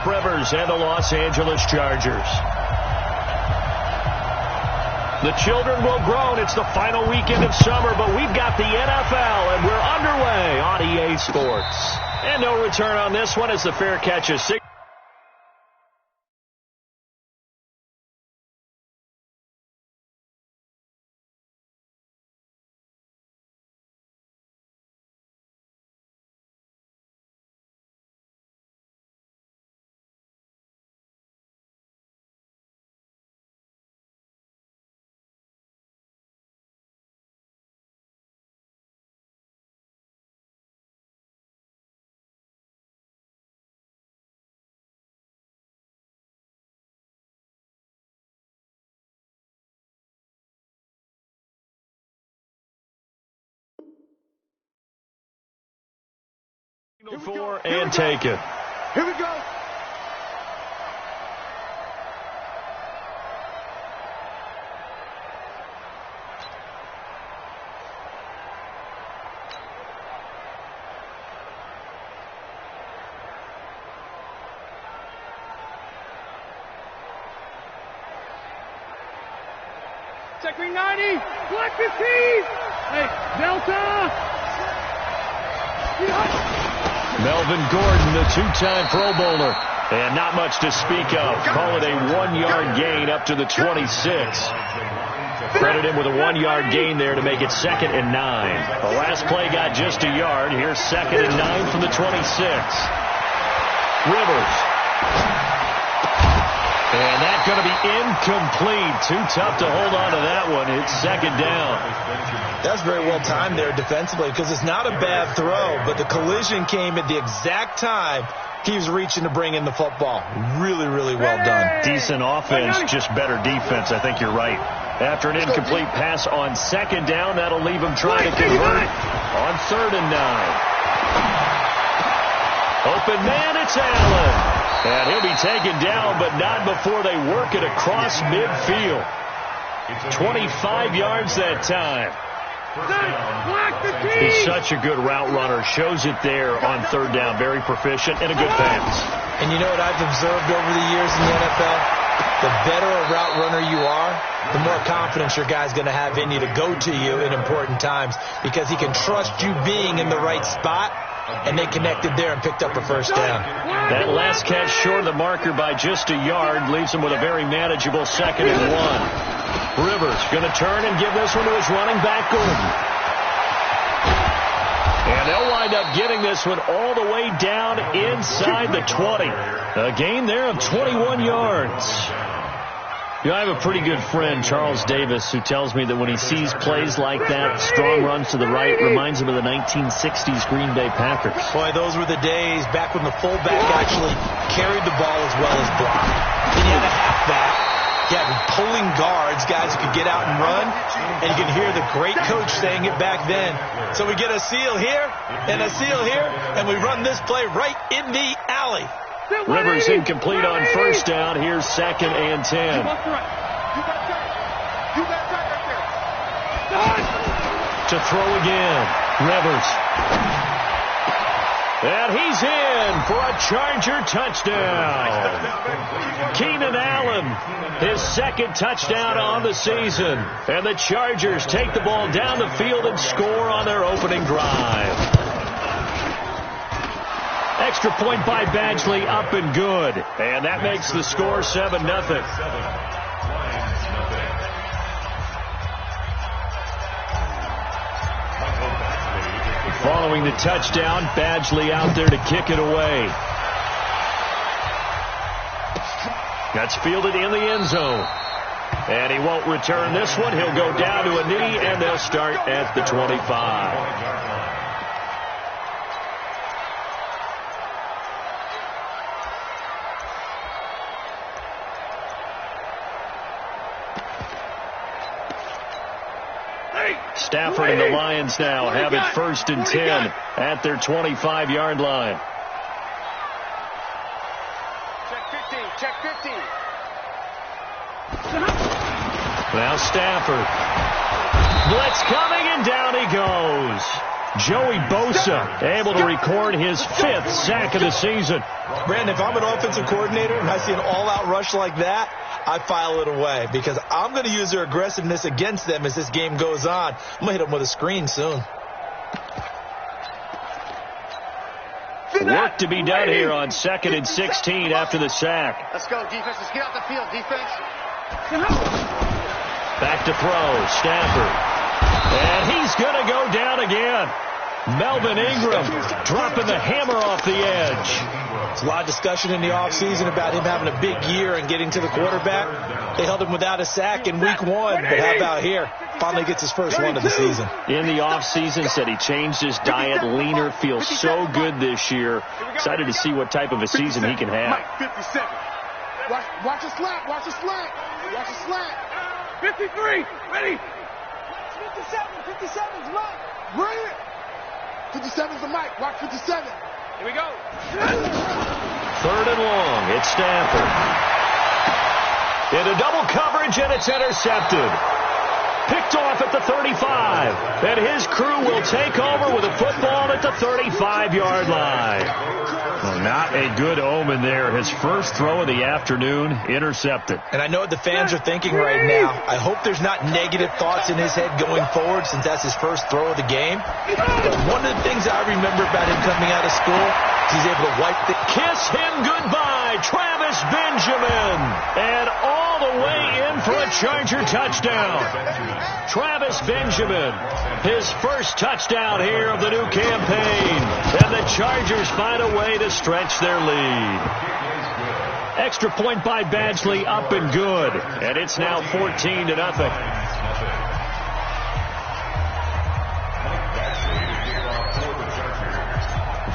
Rivers and the Los Angeles Chargers. The children will groan. It's the final weekend of summer, but we've got the NFL, and we're underway on EA Sports. And no return on this one as the fair catch is 6. For and take it. Here we go. Check 90. Black 15. Hey, Delta. Melvin Gordon, the two-time Pro Bowler. And not much to speak of. Call it a 1-yard gain up to the 26. Credit him with a 1-yard gain there to make it 2nd and 9. The last play got just a yard. Here's 2nd and 9 from the 26. Rivers. And that's going to be incomplete. Too tough to hold on to that one. It's 2nd down. That's very well timed there defensively because it's not a bad throw, but the collision came at the exact time he was reaching to bring in the football. Really, really well done. Decent offense, just better defense. I think you're right. After an incomplete pass on 2nd down, that'll leave him trying to convert on 3rd and 9. Open man, it's Allen. And he'll be taken down, but not before they work it across midfield. 25 yards that time. He's such a good route runner. Shows it there on 3rd down. Very proficient and a good pass. And you know what I've observed over the years in the NFL? The better a route runner you are, the more confidence your guy's going to have in you to go to you in important times because he can trust you being in the right spot, and they connected there and picked up a 1st down. That last catch short of the marker by just a yard leaves him with a very manageable 2nd and 1. Rivers going to turn and give this one to his running back, Gordon. And they'll wind up getting this one all the way down inside the 20. A gain there of 21 yards. You know, I have a pretty good friend, Charles Davis, who tells me that when he sees plays like that, strong runs to the right, reminds him of the 1960s Green Bay Packers. Boy, those were the days back when the fullback actually carried the ball as well as blocked. Then you had a halfback. You had pulling guards, guys who could get out and run, and you can hear the great coach saying it back then. So we get a seal here and a seal here, and we run this play right in the alley. Rivers incomplete on 1st down. Here's 2nd and 10. To throw again. Rivers. And he's in for a Charger touchdown. Keenan Allen, his 2nd touchdown on the season. And the Chargers take the ball down the field and score on their opening drive. Extra point by Badgley, up and good. And that makes the score 7-0. Following the touchdown, Badgley out there to kick it away. That's fielded in the end zone. And he won't return this one. He'll go down to a knee, and they'll start at the 25. Stafford and the Lions now have it 1st and 10 at their 25-yard line. Check 15. Now Stafford. Blitz coming, and down he goes. Joey Bosa able to record his 5th sack of the season. Brandon, if I'm an offensive coordinator and I see an all-out rush like that, I file it away because I'm going to use their aggressiveness against them as this game goes on. I'm going to hit them with a screen soon. Work to be done here on 2nd and 16 after the sack. Let's go, defense. Let's get out the field, defense. Back to throw, Stafford. And he's going to go down again. Melvin Ingram dropping the hammer off the edge. There's a lot of discussion in the offseason about him having a big year and getting to the quarterback. They held him without a sack in week 1, but how about here? Finally gets his first one of the season. In the offseason, said he changed his diet, leaner, feels so good this year. Excited to see what type of a season he can have. 57. Watch the slant, watch the slant. Watch the slant. 53, ready. 57's Mike. Bring it. 57's the Mike. Watch 57. Here we go. 3rd and long. It's Stafford. Into double coverage, and it's intercepted. Picked off at the 35. And his crew will take over with a football at the 35-yard line. Well, not a good omen there. His first throw of the afternoon intercepted. And I know what the fans are thinking right now. I hope there's not negative thoughts in his head going forward since that's his first throw of the game. But one of the things I remember about him coming out of school is he's able to wipe the... Kiss him goodbye, Travis Benjamin. And all the way in for a Charger touchdown. Travis Benjamin, his first touchdown here of the new campaign. And the Chargers find a way to stretch their lead. Extra point by Badgley, up and good. And it's now 14-0.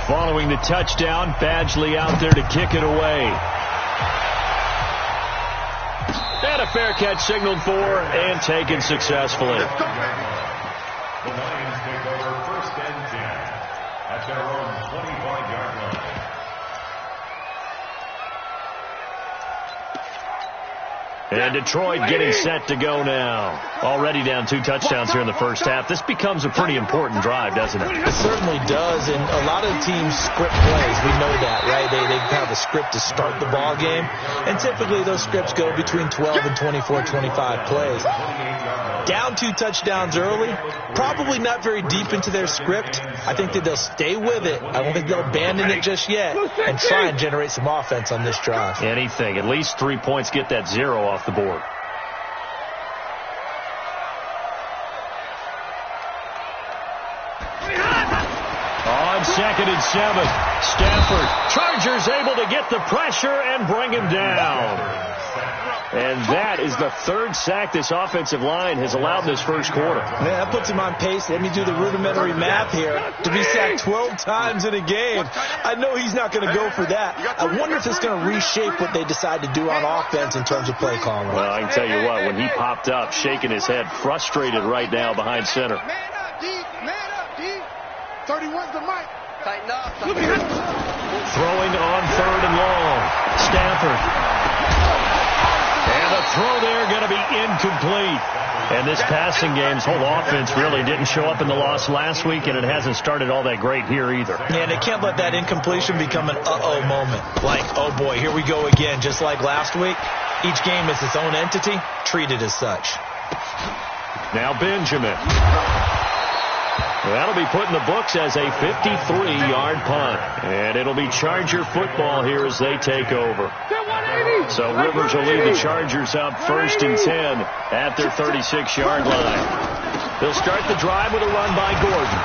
Following the touchdown, Badgley out there to kick it away. And a fair catch signaled for and taken successfully. The Lions take over 1st and 10 at their own 25-yard line. And Detroit getting set to go now. Already down 2 touchdowns here in the first half. This becomes a pretty important drive, doesn't it? It certainly does, and a lot of teams script plays. We know that, right? They have a script to start the ball game, and typically those scripts go between 12 and 24, 25 plays. Down 2 touchdowns early, probably not very deep into their script. I think that they'll stay with it. I don't think they'll abandon it just yet and try and generate some offense on this drive. Anything. At least 3 points, get that 0 off the board. On 2nd and 7, Stafford. Chargers able to get the pressure and bring him down. And that is the 3rd sack this offensive line has allowed in this first quarter. Man, that puts him on pace. Let me do the rudimentary math here. To be sacked 12 times in a game, I know he's not going to go for that. I wonder if it's going to reshape what they decide to do on offense in terms of play calling. Well, I can tell you what, when he popped up, shaking his head, frustrated right now behind center. Man up, D. Man up, D. 31's the Mike. Tighten up. Throwing on 3rd and long. Stafford. And the throw there going to be incomplete. And this passing game's whole offense really didn't show up in the loss last week, and it hasn't started all that great here either. Yeah, and they can't let that incompletion become an uh-oh moment. Like, oh boy, here we go again, just like last week. Each game is its own entity, treated as such. Now Benjamin. That'll be put in the books as a 53-yard punt. And it'll be Charger football here as they take over. So Rivers will lead the Chargers up 1st and 10 at their 36-yard line. They'll start the drive with a run by Gordon.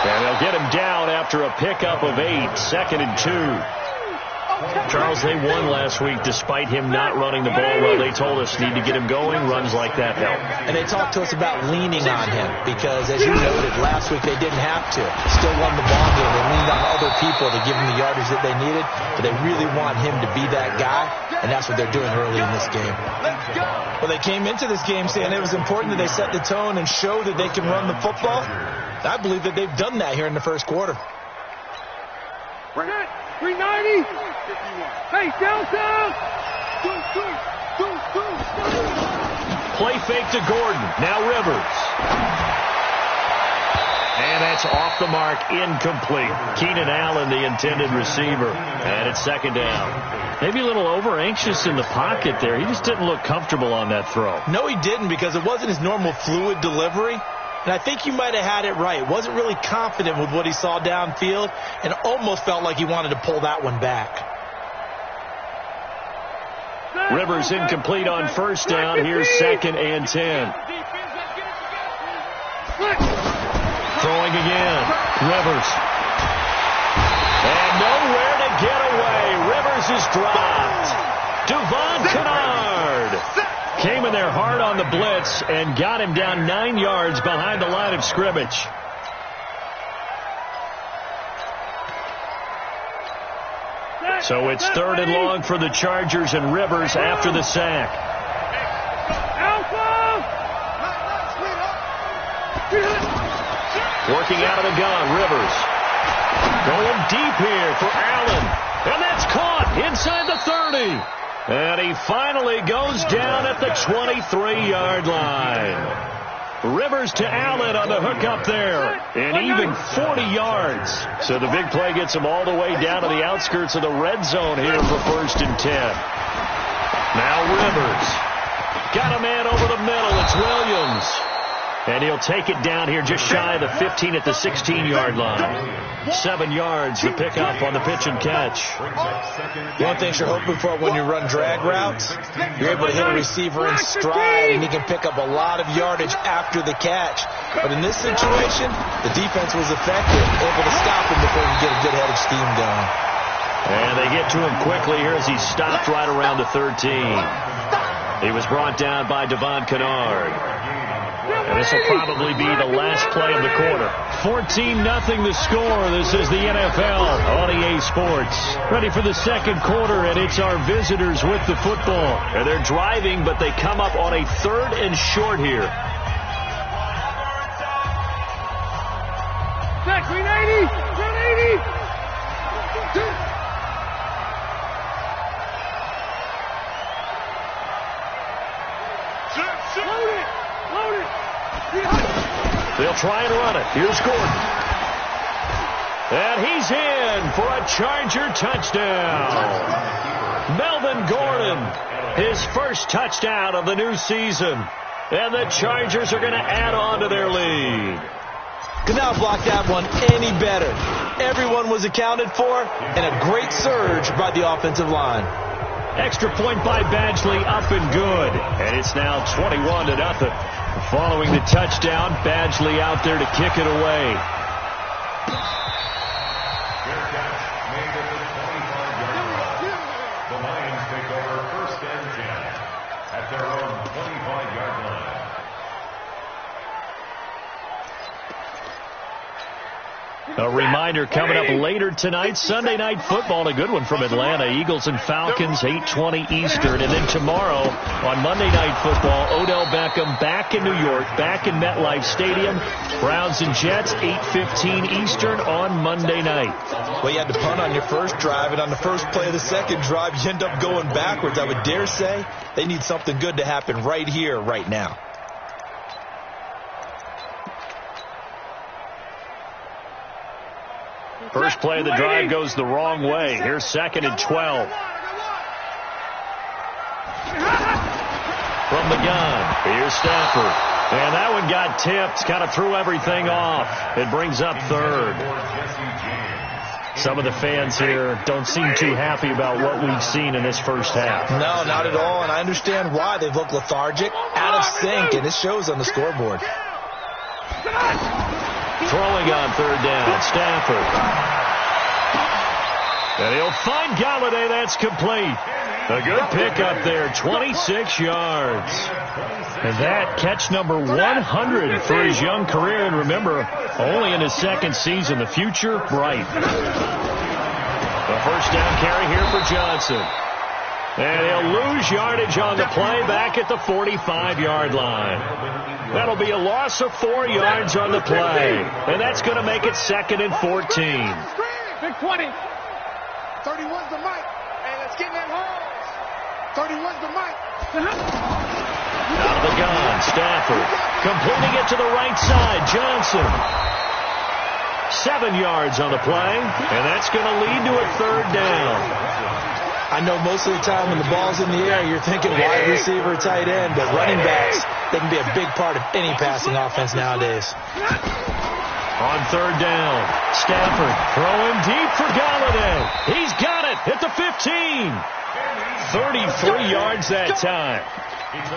And they'll get him down after a pickup of 8, 2nd and 2. Charles, they won last week despite him not running the ball well. They told us need to get him going. Runs like that help. And they talked to us about leaning on him because, as you noted, last week they didn't have to. Still won the ball game. They leaned on other people to give them the yardage that they needed, but they really want him to be that guy, and that's what they're doing early in this game. Well, they came into this game saying it was important that they set the tone and show that they can run the football. I believe that they've done that here in the first quarter. 390. Hey, Delta. Play fake to Gordon. Now Rivers. And that's off the mark, incomplete. Keenan Allen, the intended receiver. And it's second down. Maybe a little over-anxious in the pocket there. He just didn't look comfortable on that throw. No, he didn't, because it wasn't his normal fluid delivery. And I think you might have had it right. Wasn't really confident with what he saw downfield and almost felt like he wanted to pull that one back. Rivers incomplete on first down. Here's 2nd and 10. Throwing again. Rivers. And nowhere to get away. Rivers is dropped. Devon Kennard came in there hard on the blitz and got him down 9 yards behind the line of scrimmage. So it's 3rd and long for the Chargers, and Rivers after the sack. Working out of the gun, Rivers. Going deep here for Allen. And that's caught inside the 30. And he finally goes down at the 23-yard line. Rivers to Allen on the hook up there. And even 40 yards. So the big play gets him all the way down to the outskirts of the red zone here for 1st and 10. Now Rivers. Got a man over the middle. It's Williams. And he'll take it down here just shy of the 15 at the 16-yard line. 7 yards to pick up on the pitch and catch. One thing you're hoping for when you run drag routes, you're able to hit a receiver in stride, and he can pick up a lot of yardage after the catch. But in this situation, the defense was effective, able to stop him before he could get a good head of steam going. And they get to him quickly here as he stopped right around the 13. He was brought down by Devon Kennard. And this will probably be the last play of the quarter. 14-0 the score. This is the NFL on EA Sports. Ready for the second quarter, and it's our visitors with the football. And they're driving, but they come up on a 3rd and short here. Green 80! Green 80! Load it! Load it! They'll try and run it. Here's Gordon. And he's in for a Charger touchdown. Melvin Gordon, his first touchdown of the new season. And the Chargers are going to add on to their lead. Could not block that one any better. Everyone was accounted for, and a great surge by the offensive line. Extra point by Badgley, up and good. And it's now 21-0. Following the touchdown, Badgley out there to kick it away. Fair catch made at the 25-yard line. The Lions take over 1st and 10 at their own 25-yard line. A reminder coming up later tonight, Sunday Night Football, a good one from Atlanta. Eagles and Falcons, 8:20 Eastern. And then tomorrow on Monday Night Football, Odell Beckham back in New York, back in MetLife Stadium. Browns and Jets, 8:15 Eastern on Monday night. Well, you had to punt on your first drive, and on the first play of the second drive, you end up going backwards. I would dare say they need something good to happen right here, right now. First play of the drive goes the wrong way. Here's 2nd and 12. From the gun, here's Stafford. And that one got tipped, kind of threw everything off. It brings up 3rd. Some of the fans here don't seem too happy about what we've seen in this first half. No, not at all, and I understand why. They've looked lethargic, out of sync, and it shows on the scoreboard. Throwing on 3rd down, Stafford. And he'll find Galladay. That's complete. A good pickup there, 26 yards. And that catch number 100 for his young career. And remember, only in his 2nd season, the future bright. The first down carry here for Johnson. And he'll lose yardage on the play back at the 45-yard line. That'll be a loss of 4 yards on the play. And that's going to make it 2nd and 14. Big 20. 31's the mic. Hey, let's get in that hole. 31's the mic. Out of the gun, Stafford. Completing it to the right side, Johnson. 7 yards on the play, and that's going to lead to a 3rd down. I know most of the time when the ball's in the air, you're thinking wide receiver, tight end, but running backs, they can be a big part of any passing offense nowadays. On 3rd down, Stafford throwing deep for Galladay. He's got it at the 15. 33 yards that time.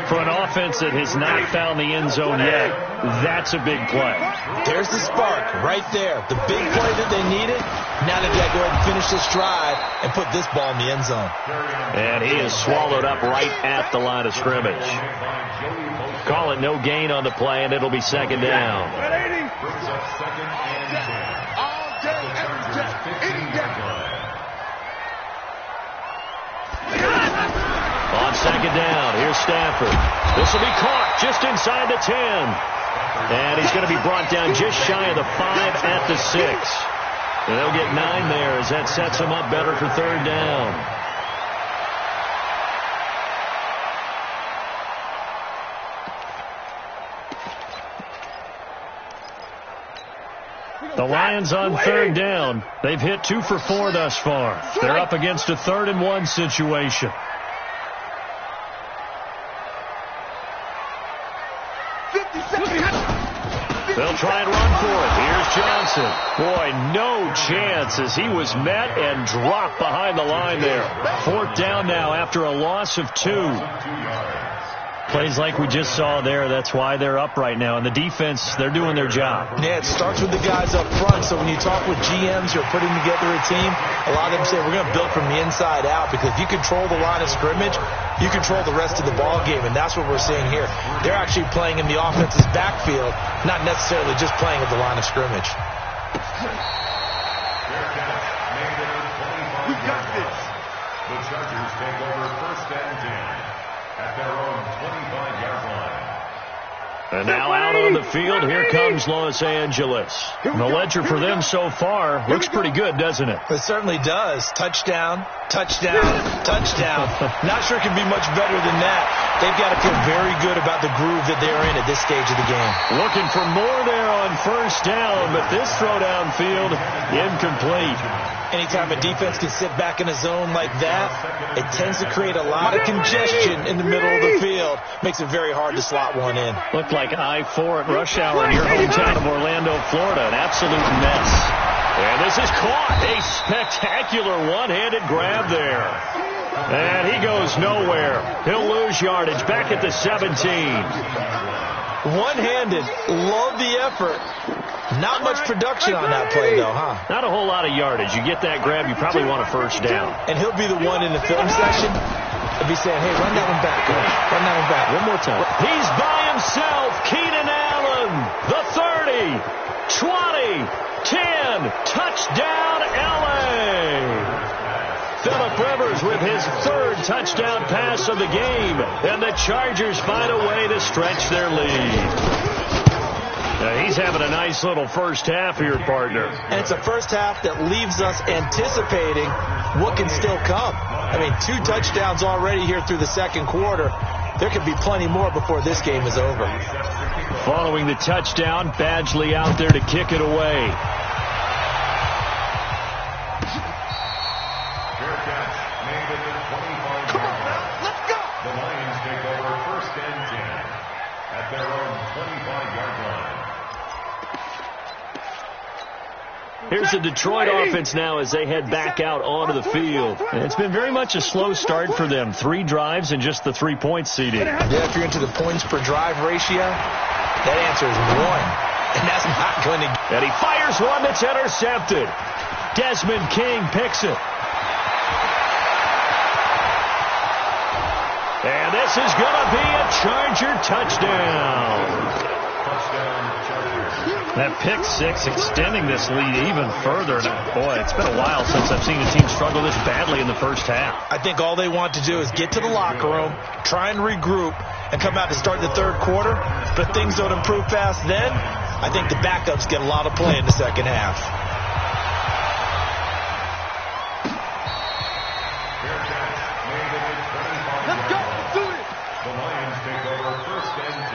For an offense that has not found the end zone yet, that's a big play. There's the spark right there. The big play that they needed. Now they've got to go ahead and finish this drive and put this ball in the end zone. And he is swallowed up right at the line of scrimmage. Call it no gain on the play, and it'll be 2nd down. On 2nd down, here's Stafford. This will be caught just inside the 10. And he's going to be brought down just shy of the 5 at the 6. And they'll get 9 there as that sets him up better for 3rd down. The Lions on 3rd down. They've hit 2 for 4 thus far. They're up against a 3rd and 1 situation. They'll try and run for it. Here's Johnson. Boy, no chance as he was met and dropped behind the line there. 4th down now after a loss of 2. Plays like we just saw there. That's why they're up right now. And the defense, they're doing their job. Yeah, it starts with the guys up front. So when you talk with GMs who are putting together a team, a lot of them say we're going to build from the inside out, because if you control the line of scrimmage, you control the rest of the ball game, and that's what we're seeing here. They're actually playing in the offense's backfield, not necessarily just playing at the line of scrimmage. We got this. The Chargers take over 1st and 10 at their own 25-yard line. And now out on the field, here comes Los Angeles. And the ledger for them so far looks pretty good, doesn't it? It certainly does. Touchdown, touchdown, touchdown. Not sure it can be much better than that. They've got to feel very good about the groove that they're in at this stage of the game. Looking for more there on 1st down, but this throw downfield incomplete. Anytime a defense can sit back in a zone like that, it tends to create a lot of congestion in the middle of the field. Makes it very hard to slot one in. Looked like I-4 at rush hour in your hometown of Orlando, Florida. An absolute mess. And this is caught. A spectacular one-handed grab there. And he goes nowhere. He'll lose yardage back at the 17. One-handed. Love the effort. Not much production on that play, though, huh? Not a whole lot of yardage. You get that grab, you probably want a 1st down. And he'll be the one in the film session. He'll be saying, hey, run that one back, coach. Run that one back. One more time. He's by himself. Keenan Allen. The 30. 20. 10. Touchdown, L.A. Phillip Rivers with his 3rd touchdown pass of the game. And the Chargers find a way to stretch their lead. He's having a nice little first half here, partner. And it's a first half that leaves us anticipating what can still come. I mean, 2 touchdowns already here through the 2nd quarter. There could be plenty more before this game is over. Following the touchdown, Badgley out there to kick it away. Fair catch made at the 25-yard line. Let's go. The Lions take over 1st and 10 at their own 25-yard line. Here's the Detroit offense now as they head back out onto the field. And it's been very much a slow start for them. 3 drives and just the 3-point seeding. Yeah, if you're into the points per drive ratio, that answer is 1. And that's not going to... And he fires one that's intercepted. Desmond King picks it. And this is going to be a Charger touchdown. That pick 6 extending this lead even further. Boy, it's been a while since I've seen a team struggle this badly in the first half. I think all they want to do is get to the locker room, try and regroup, and come out to start the 3rd quarter. But if things don't improve fast then, I think the backups get a lot of play in the 2nd half. Let's go. Do it. The Lions take over 1st and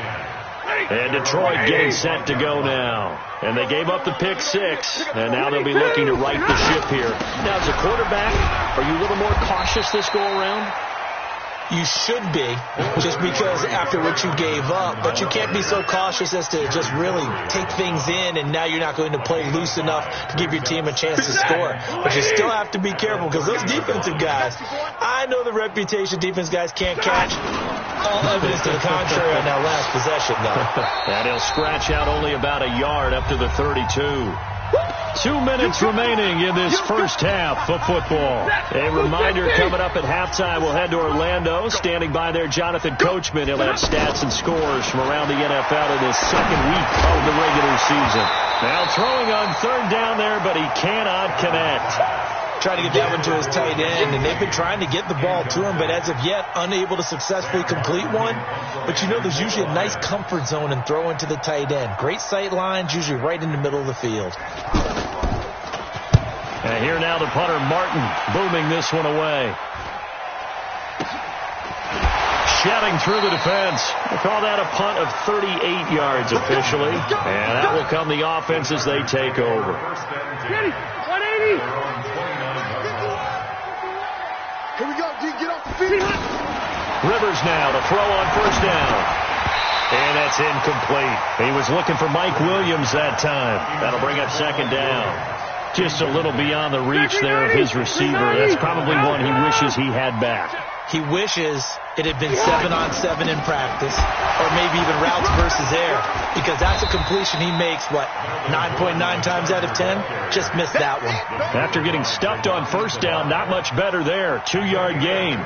10 And Detroit getting set to go now. And they gave up the pick 6, and now they'll be looking to right the ship here. Now, as a quarterback, are you a little more cautious this go-around? You should be, just because after what you gave up, but you can't be so cautious as to just really take things in, and now you're not going to play loose enough to give your team a chance to score. But you still have to be careful, because those defensive guys, I know the reputation defense guys can't catch. All evidence to the contrary on that last possession, though. And he'll scratch out only about a yard up to the 32. 2 minutes remaining in this first half of football. A reminder coming up at halftime, we'll head to Orlando. Standing by there, Jonathan Coachman. He'll have stats and scores from around the NFL in his second week of the regular season. Now throwing on third down there, but he cannot connect. Trying to get that one to his tight end, and they've been trying to get the ball to him, but as of yet, unable to successfully complete one. But you know, there's usually a nice comfort zone in throwing to the tight end. Great sight lines, usually right in the middle of the field. And here now the punter, Martin, booming this one away. Shedding through the defense. We'll call that a punt of 38 yards officially. And that will come the offense as they take over. 180. Here we go, D. Get off the feet. Rivers now to throw on first down. And that's incomplete. He was looking for Mike Williams that time. That'll bring up second down. Just a little beyond the reach there of his receiver. That's probably one he wishes he had back. He wishes it had been 7-on-7 in practice, or maybe even routes versus air, because that's a completion he makes, 9.9 times out of 10? Just missed that one. After getting stuffed on first down, not much better there. 2-yard gain.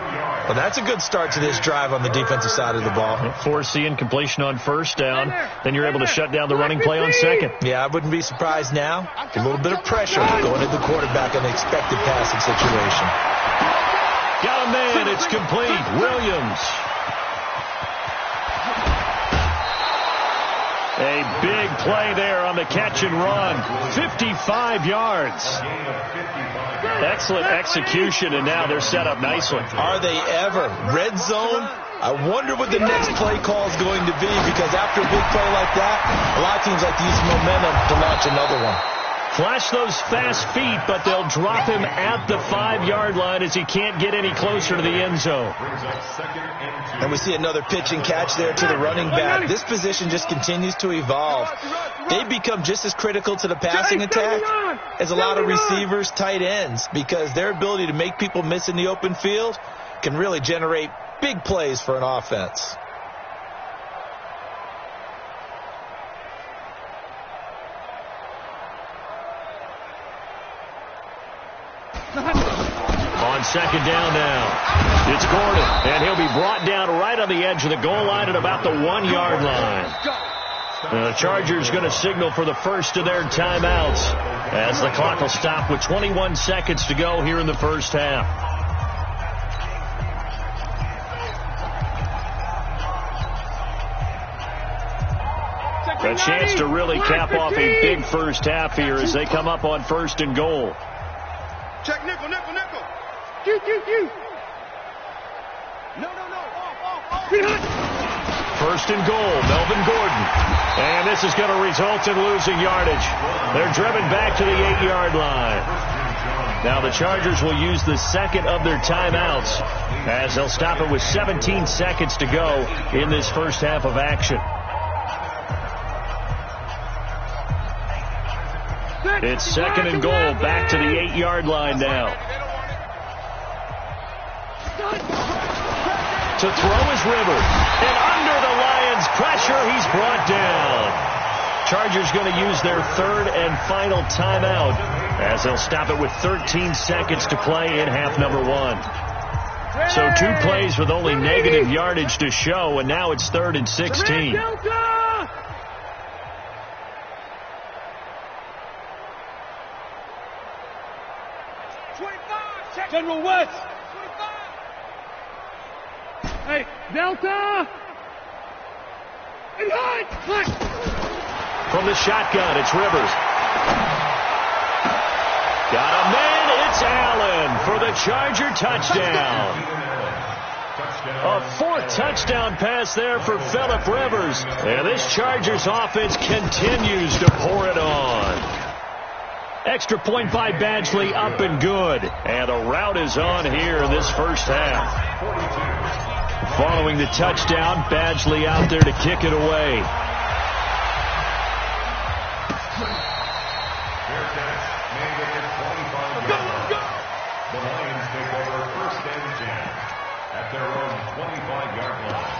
Well, that's a good start to this drive on the defensive side of the ball. Force the incompletion on first down. Then you're able to shut down the running play on second. Yeah, I wouldn't be surprised now. A little bit of pressure going at the quarterback in the expected passing situation. Got a man. It's complete. Williams. A big play there on the catch and run. 55 yards. Excellent execution, and now they're set up nicely. Are they ever? Red zone? I wonder what the next play call is going to be, because after a big play like that, a lot of teams like to use momentum to launch another one. Flash those fast feet, but they'll drop him at the 5-yard line as he can't get any closer to the end zone. And we see another pitch and catch there to the running back. This position just continues to evolve. They become just as critical to the passing attack as a lot of receivers, tight ends, because their ability to make people miss in the open field can really generate big plays for an offense. On second down now, it's Gordon, and he'll be brought down right on the edge of the goal line at about the 1-yard line. The Chargers going to signal for the first of their timeouts as the clock will stop with 21 seconds to go here in the first half. A chance to really cap off a big first half here as they come up on first and goal. Check nickel, nickel, nickel. Q. No. First and goal, Melvin Gordon. And this is going to result in losing yardage. They're driven back to the 8-yard line. Now the Chargers will use the second of their timeouts as they'll stop it with 17 seconds to go in this first half of action. It's second and goal, back to the 8-yard line now. To throw is Rivers. And under the Lions' pressure, he's brought down. Chargers going to use their third and final timeout as they'll stop it with 13 seconds to play in half number 1. So 2 plays with only negative yardage to show, and now it's 3rd and 16. General West. Hey, Delta. From the shotgun, it's Rivers. Got a man, it's Allen for the Charger touchdown. A touchdown pass there for Phillip Rivers. And this Chargers offense continues to pour it on. Extra point by Badgley, up and good. And a rout is on here in this first half. Following the touchdown, Badgley out there to kick it away. The Lions take over first and 10 at their own 25-yard line.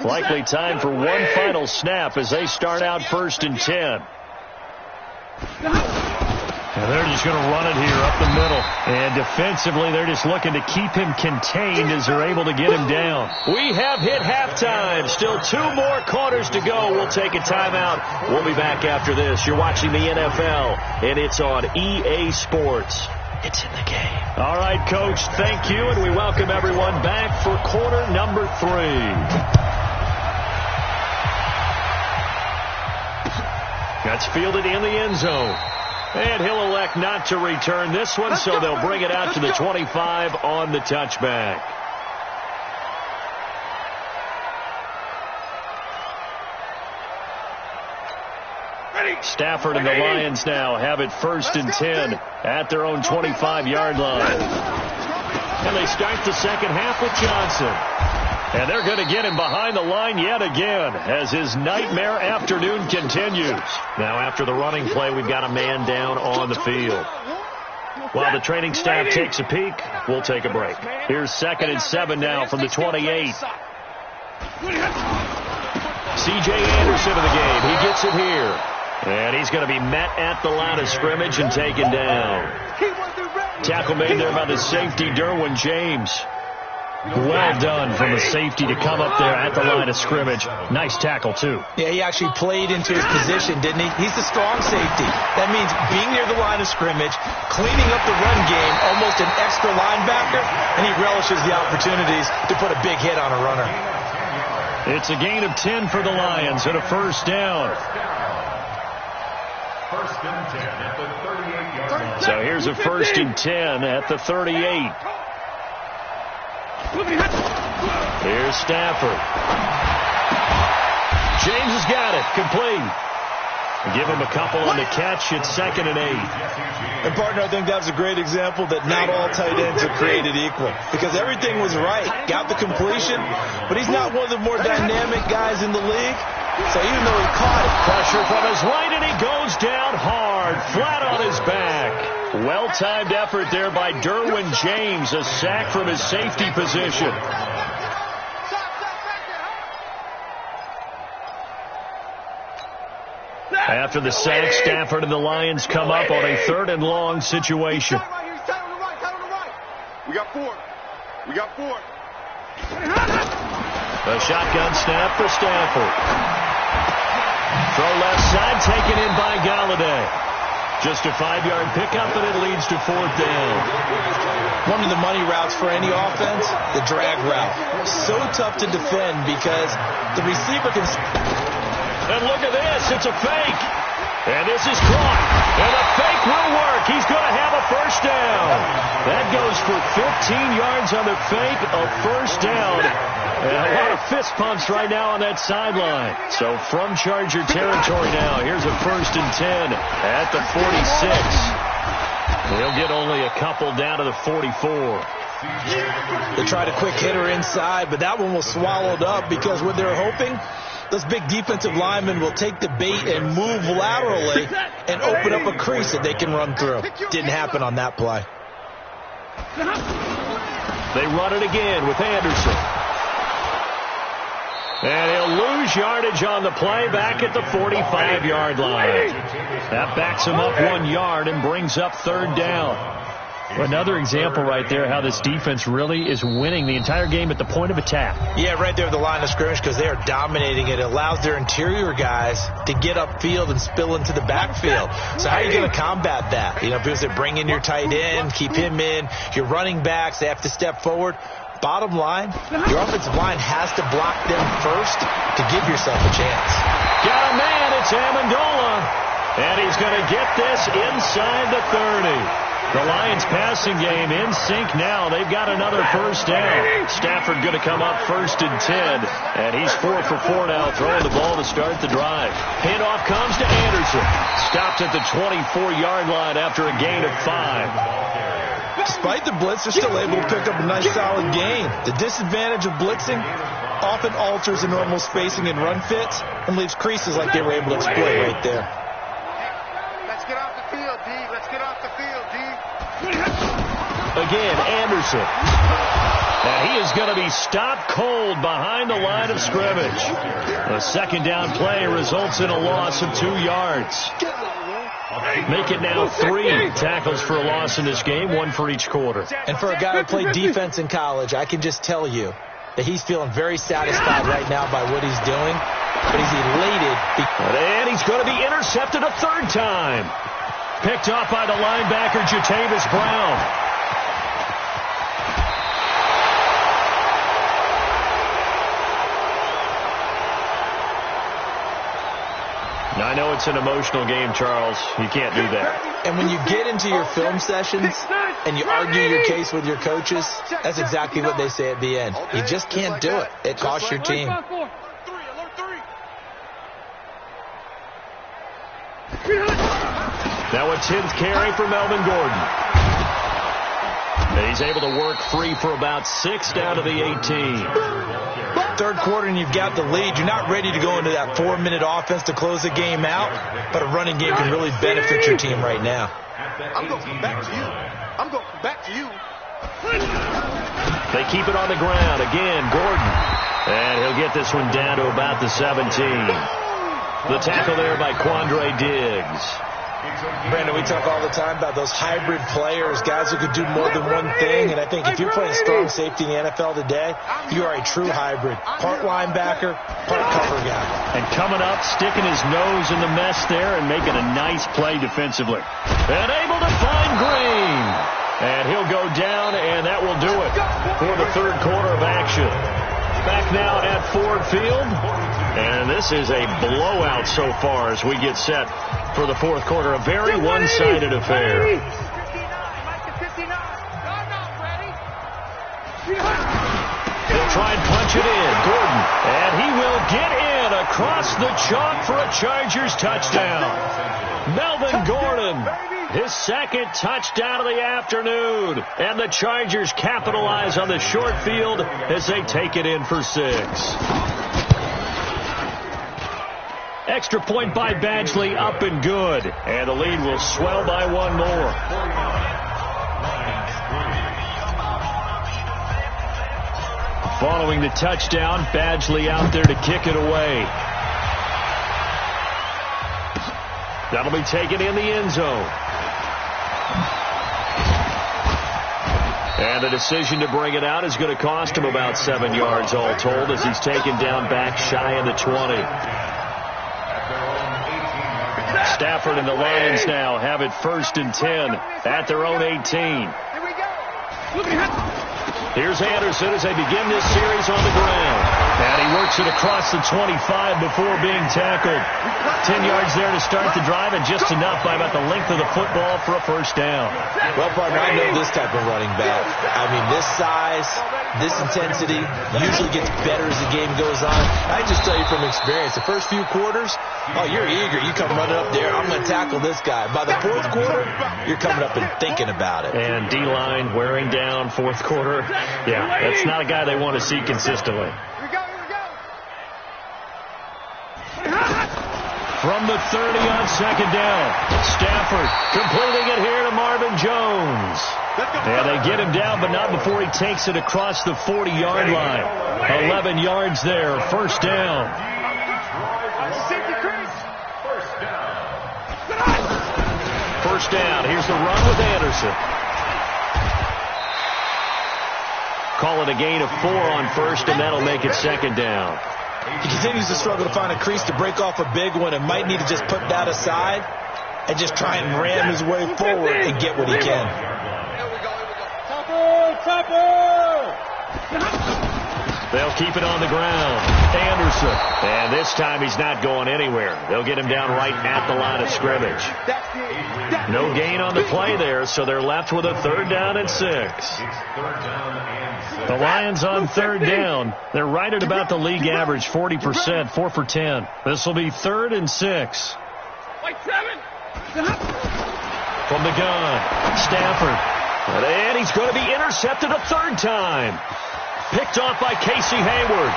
Likely time for one final snap as they start out first and 10. And they're just going to run it here up the middle. And defensively, they're just looking to keep him contained as they're able to get him down. We have hit halftime. Still 2 more quarters to go. We'll take a timeout. We'll be back after this. You're watching the NFL, and it's on EA Sports. It's in the game. All right, Coach, thank you, and we welcome everyone back for quarter number 3. That's fielded in the end zone. And he'll elect not to return this one, so they'll bring it out to the 25 on the touchback. Stafford and the Lions now have it first and 10 at their own 25-yard line. And they start the second half with Johnson. And they're going to get him behind the line yet again as his nightmare afternoon continues. Now after the running play, we've got a man down on the field. While the training staff takes a peek, we'll take a break. Here's 2nd and 7 now from the 28. C.J. Anderson in the game. He gets it here. And he's going to be met at the line of scrimmage and taken down. Tackle made there by the safety, Derwin James. Well done from the safety to come up there at the line of scrimmage. Nice tackle, too. Yeah, he actually played into his position, didn't he? He's the strong safety. That means being near the line of scrimmage, cleaning up the run game, almost an extra linebacker, and he relishes the opportunities to put a big hit on a runner. It's a gain of 10 for the Lions and a first down. First and 10 at the 38-yard line. So here's a first and 10 at the 38. Here's Stafford. James has got it. Complete. Give him a couple on the catch. It's 2nd and 8. And, partner, I think that's a great example that not all tight ends are created equal. Because everything was right. Got the completion, but he's not one of the more dynamic guys in the league. So even though he caught it. Pressure from his right, and he goes down hard, flat on his back. Well-timed effort there by Derwin James, a sack from his safety position. After the sack, Stafford and the Lions come up on a 3rd and long situation. We got 4. We got 4. A shotgun snap for Stafford. Throw left side, taken in by Galladay. Just a 5-yard pickup, and it leads to 4th down. One of the money routes for any offense, the drag route. So tough to defend because the receiver can... And look at this, it's a fake. And this is caught. And the fake will work. He's going to have a first down. That goes for 15 yards on the fake, a first down. And a lot of fist pumps right now on that sideline. So from Charger territory now, here's a first and 10 at the 46. They'll get only a couple down to the 44. They tried a quick hitter inside, but that one was swallowed up because what they're hoping, those big defensive linemen will take the bait and move laterally and open up a crease that they can run through. Didn't happen on that play. They run it again with Anderson. And he'll lose yardage on the play back at the 45-yard line. That backs him up 1 yard and brings up 3rd down. Another example right there how this defense really is winning the entire game at the point of attack. Yeah, right there at the line of scrimmage because they are dominating it. It allows their interior guys to get upfield and spill into the backfield. So how are you going to combat that? You know, because they bring in your tight end, keep him in. Your running backs, they have to step forward. Bottom line, your offensive line has to block them first to give yourself a chance. Got a man, it's Amendola. And he's going to get this inside the 30. The Lions passing game in sync now. They've got another first down. Stafford going to come up 1st and 10. And he's 4 for 4 now, throwing the ball to start the drive. Handoff comes to Anderson. Stopped at the 24-yard line after a gain of 5. Despite the blitz, they're still able to pick up a nice solid gain. The disadvantage of blitzing often alters the normal spacing and run fits and leaves creases like they were able to exploit right there. Let's get off the field, D. Let's get off the field, D. Again, Anderson. And he is going to be stopped cold behind the line of scrimmage. A second down play results in a loss of 2 yards. Make it now 3 tackles for a loss in this game, 1 for each quarter. And for a guy who played defense in college, I can just tell you that he's feeling very satisfied right now by what he's doing. But he's elated. And he's going to be intercepted a 3rd time. Picked off by the linebacker, Jatavis Brown. I know it's an emotional game, Charles. You can't do that. And when you get into your film sessions and you argue your case with your coaches, that's exactly what they say at the end. You just can't do it. It costs your team. Now a 10th carry for Melvin Gordon. And he's able to work free for about 6 down to the 18. 3rd quarter and you've got the lead. You're not ready to go into that 4-minute offense to close the game out, but a running game can really benefit your team right now. I'm going to come back to you. I'm going to come back to you. They keep it on the ground. Again, Gordon. And he'll get this one down to about the 17. The tackle there by Quandre Diggs. Brandon, we talk all the time about those hybrid players, guys who could do more than one thing. And I think if you're playing strong safety in the NFL today, you are a true hybrid. Part linebacker, part cover guy. And coming up, sticking his nose in the mess there and making a nice play defensively. And able to find Green. And he'll go down, and that will do it for the 3rd quarter of action. Back now at Ford Field. And this is a blowout so far as we get set for the 4th quarter. A very one-sided affair. He'll try and punch it in. Gordon. And he will get in across the chalk for a Chargers touchdown. Melvin Gordon. His 2nd touchdown of the afternoon. And the Chargers capitalize on the short field as they take it in for 6. Extra point by Badgley, up and good. And the lead will swell by 1 more. Following the touchdown, Badgley out there to kick it away. That'll be taken in the end zone. And the decision to bring it out is going to cost him about 7 yards all told as he's taken down back shy of the 20. Stafford and the Lions now have it 1st and 10 at their own 18. Here's Anderson as they begin this series on the ground. And he works it across the 25 before being tackled. 10 yards there to start the drive, and just enough by about the length of the football for a 1st down. Well, partner, I know this type of running back. I mean, this size, this intensity usually gets better as the game goes on. I just tell you from experience, the first few quarters, oh, you're eager. You come running up there, I'm going to tackle this guy. By the 4th quarter, you're coming up and thinking about it. And D-line wearing down 4th quarter. Yeah, that's not a guy they want to see consistently. From the 30 on 2nd down, Stafford completing it here to Marvin Jones. And they get him down, but not before he takes it across the 40-yard line. 11 yards there, 1st down. First down. Here's the run with Anderson. Call it a gain of 4 on 1st, and that'll make it 2nd down. He continues to struggle to find a crease to break off a big one and might need to just put that aside and just try and ram his way forward and get what he can. They'll keep it on the ground. Anderson. And this time he's not going anywhere. They'll get him down right at the line of scrimmage. No gain on the play there, so they're left with a 3rd down and 6. The Lions on 3rd down. They're right at about the league average, 40%, 4 for 10. This will be 3rd and 6. From the gun, Stafford. And he's going to be intercepted a 3rd time. Picked off by Casey Hayward.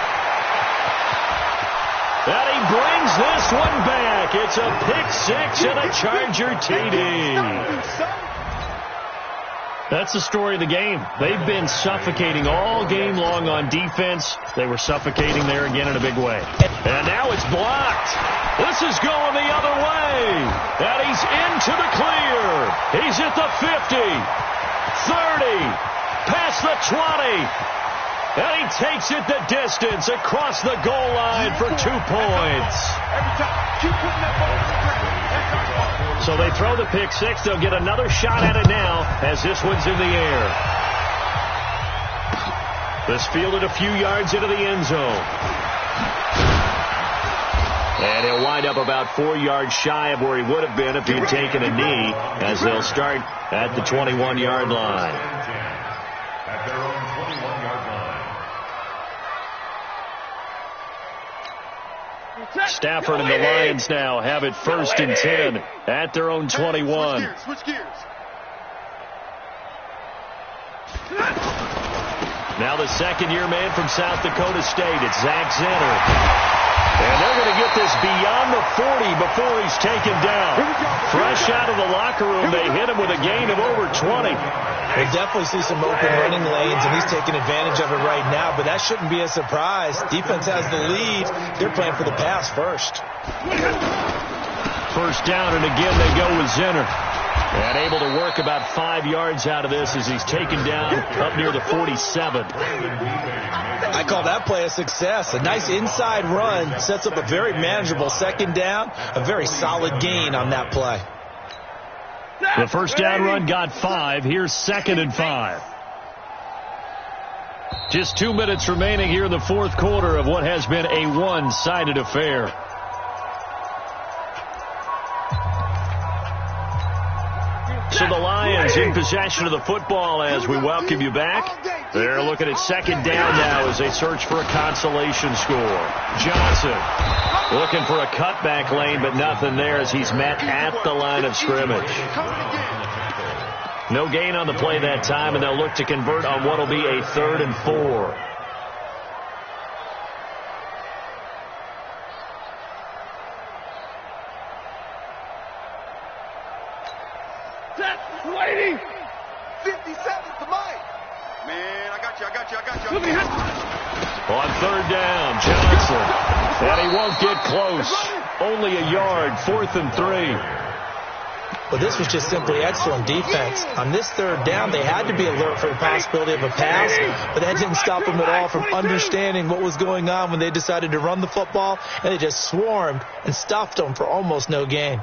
And he brings this one back. It's a pick 6 and a Charger TD. That's the story of the game. They've been suffocating all game long on defense. They were suffocating there again in a big way. And now it's blocked. This is going the other way. And he's into the clear. He's at the 50, 30, past the 20. And he takes it the distance across the goal line for 2 points. So they throw the pick 6. They'll get another shot at it now as this one's in the air. This fielded a few yards into the end zone. And he'll wind up about 4 yards shy of where he would have been if he had taken a knee, as they'll start at the 21-yard line. At their own 21-yard line. Stafford and the Lions now have it 1st and 10 at their own 21. Switch gears. Now the 2nd-year man from South Dakota State. It's Zach Zenner. And they're going to get this beyond the 40 before he's taken down. Fresh out of the locker room, they hit him with a gain of over 20. We'll definitely see some open running lanes, and he's taking advantage of it right now, but that shouldn't be a surprise. Defense has the lead. They're playing for the pass first. 1st down, and again they go with Zenner. And able to work about 5 yards out of this as he's taken down up near the 47. I call that play a success. A nice inside run sets up a very manageable 2nd down. A very solid gain on that play. The 1st down run got 5. Here's 2nd and 5. Just 2 minutes remaining here in the 4th quarter of what has been a one-sided affair. So the Lions in possession of the football as we welcome you back. They're looking at 2nd down now as they search for a consolation score. Johnson looking for a cutback lane, but nothing there as he's met at the line of scrimmage. No gain on the play that time, and they'll look to convert on what will be a 3rd and 4. Waiting. 50 seconds to Mike. Man, I got you. On 3rd down, Johnson. And he won't get close. Only a yard, 4th and 3. Well, this was just simply excellent defense. On this 3rd down, they had to be alert for the possibility of a pass, but that didn't stop them at all from understanding what was going on when they decided to run the football, and they just swarmed and stuffed them for almost no gain.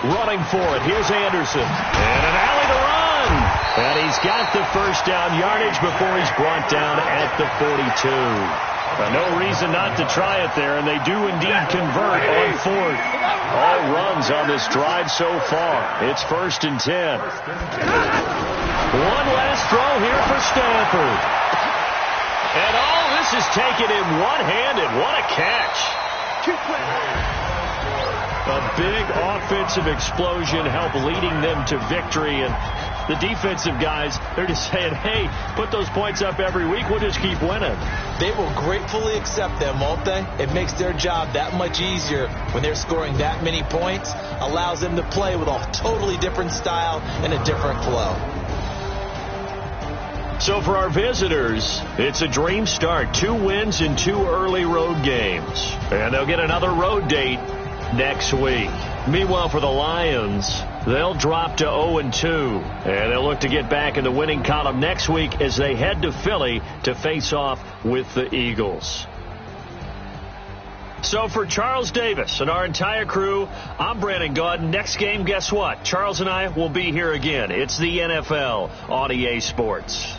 Running for it. Here's Anderson. And an alley to run. And he's got the 1st down yardage before he's brought down at the 42. No reason not to try it there, and they do indeed convert on 4th. All runs on this drive so far. It's 1st and 10. One last throw here for Stafford. And all this is taken in one-handed. What a catch. A big offensive explosion helped leading them to victory. And the defensive guys, they're just saying, hey, put those points up every week. We'll just keep winning. They will gratefully accept them, won't they? It makes their job that much easier when they're scoring that many points. Allows them to play with a totally different style and a different flow. So for our visitors, it's a dream start. 2 wins in 2 early road games. And they'll get another road date next week. Meanwhile, for the Lions, they'll drop to 0-2, and they'll look to get back in the winning column next week as they head to Philly to face off with the Eagles. So for Charles Davis and our entire crew, I'm Brandon Gaudin. Next game, guess what? Charles and I will be here again. It's the NFL on EA Sports.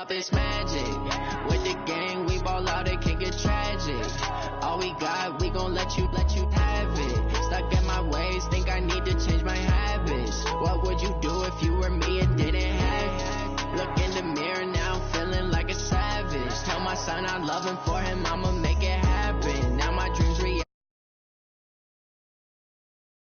Up it's magic. With the gang, we ball out, it can get tragic. All we got, we gon' let you have it. Stuck in my ways, think I need to change my habits. What would you do if you were me and didn't have it? Look in the mirror now, feeling like a savage. Tell my son I love him, for him I'ma make it happen.